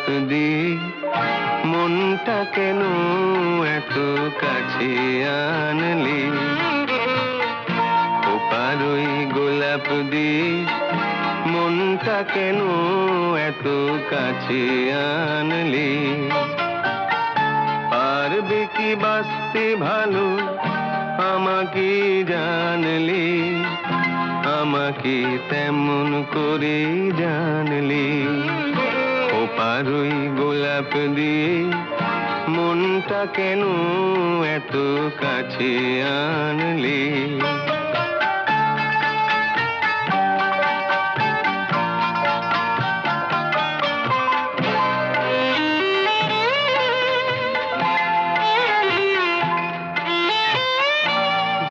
দিয়ে মনটা কেন এত কাছে আনলি? খোপার ওই গোলাপ দিয়ে মনটা কেন এত কাছে আনলি? পারবে কি বাঁচতে ভালো আমাকে জানলি? আমাকে তেমন করে জানলি? খোপার ওই গোলাপ দিয়ে মনটা কেন এত কাছে আনলি?